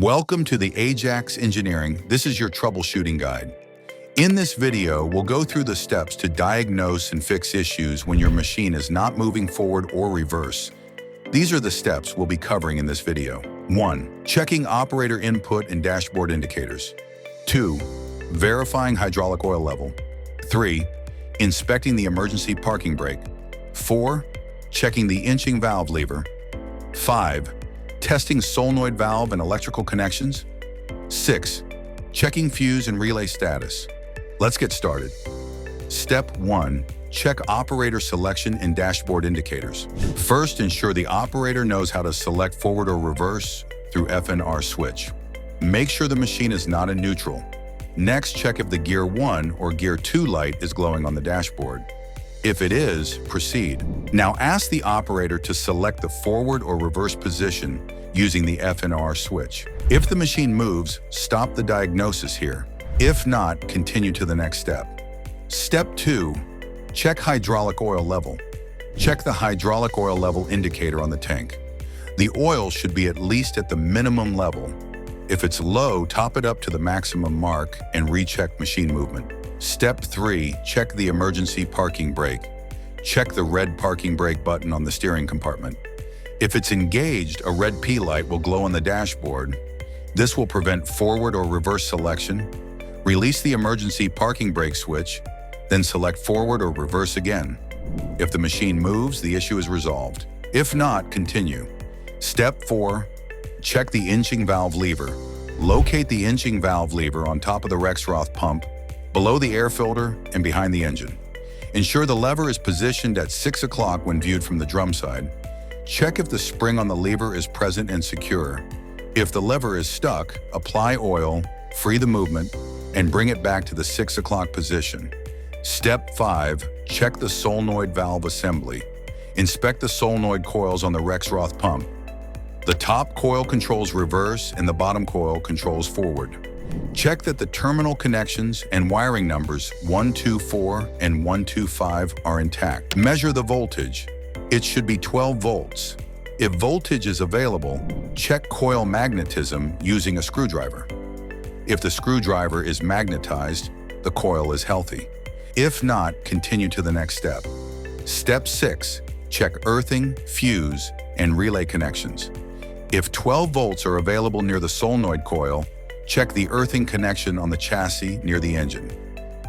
Welcome to the AJAX Engineering. This is your troubleshooting guide. In this video, we'll go through the steps to diagnose and fix issues when your machine is not moving forward or reverse. These are the steps we'll be covering in this video. 1. Checking operator input and dashboard indicators. 2. Verifying hydraulic oil level. 3. Inspecting the emergency parking brake. 4. Checking the inching valve lever. 5. Testing solenoid valve and electrical connections. 6. Checking fuse and relay status. Let's get started. Step 1. Check operator selection and dashboard indicators. First, ensure the operator knows how to select forward or reverse through FNR switch. Make sure the machine is not in neutral. Next, check if the Gear 1 or Gear 2 light is glowing on the dashboard. If it is, proceed. Now ask the operator to select the forward or reverse position using the FNR switch. If the machine moves, stop the diagnosis here. If not, continue to the next step. Step 2. Check hydraulic oil level. Check the hydraulic oil level indicator on the tank. The oil should be at least at the minimum level. If it's low, top it up to the maximum mark and recheck machine movement. Step 3. Check the emergency parking brake. Check the red parking brake button on the steering compartment. If it's engaged, a red P light will glow on the dashboard. This will prevent forward or reverse selection. Release the emergency parking brake switch, then select forward or reverse again. If the machine moves, the issue is resolved. If not, continue. Step 4. Check the inching valve lever. Locate the inching valve lever on top of the Rexroth pump, below the air filter, and behind the engine. Ensure the lever is positioned at 6 o'clock when viewed from the drum side. Check if the spring on the lever is present and secure. If the lever is stuck, apply oil, free the movement, and bring it back to the 6 o'clock position. Step 5. Check the solenoid valve assembly. Inspect the solenoid coils on the Rexroth pump. The top coil controls reverse and the bottom coil controls forward. Check that the terminal connections and wiring numbers 124 and 125 are intact. Measure the voltage. It should be 12 volts. If voltage is available, check coil magnetism using a screwdriver. If the screwdriver is magnetized, the coil is healthy. If not, continue to the next step. Step 6. Check earthing, fuse, and relay connections. If 12 volts are available near the solenoid coil, check the earthing connection on the chassis near the engine.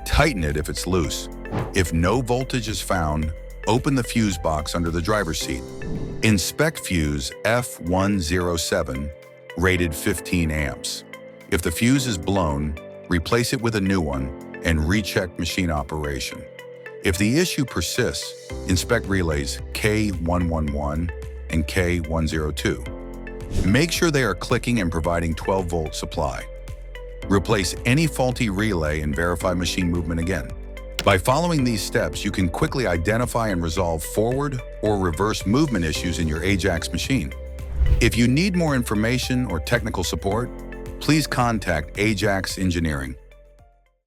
Tighten it if it's loose. If no voltage is found, open the fuse box under the driver's seat. Inspect fuse F107, rated 15 amps. If the fuse is blown, replace it with a new one and recheck machine operation. If the issue persists, inspect relays K111 and K102. Make sure they are clicking and providing 12-volt supply. Replace any faulty relay and verify machine movement again. By following these steps, you can quickly identify and resolve forward or reverse movement issues in your AJAX machine. If you need more information or technical support, please contact AJAX Engineering.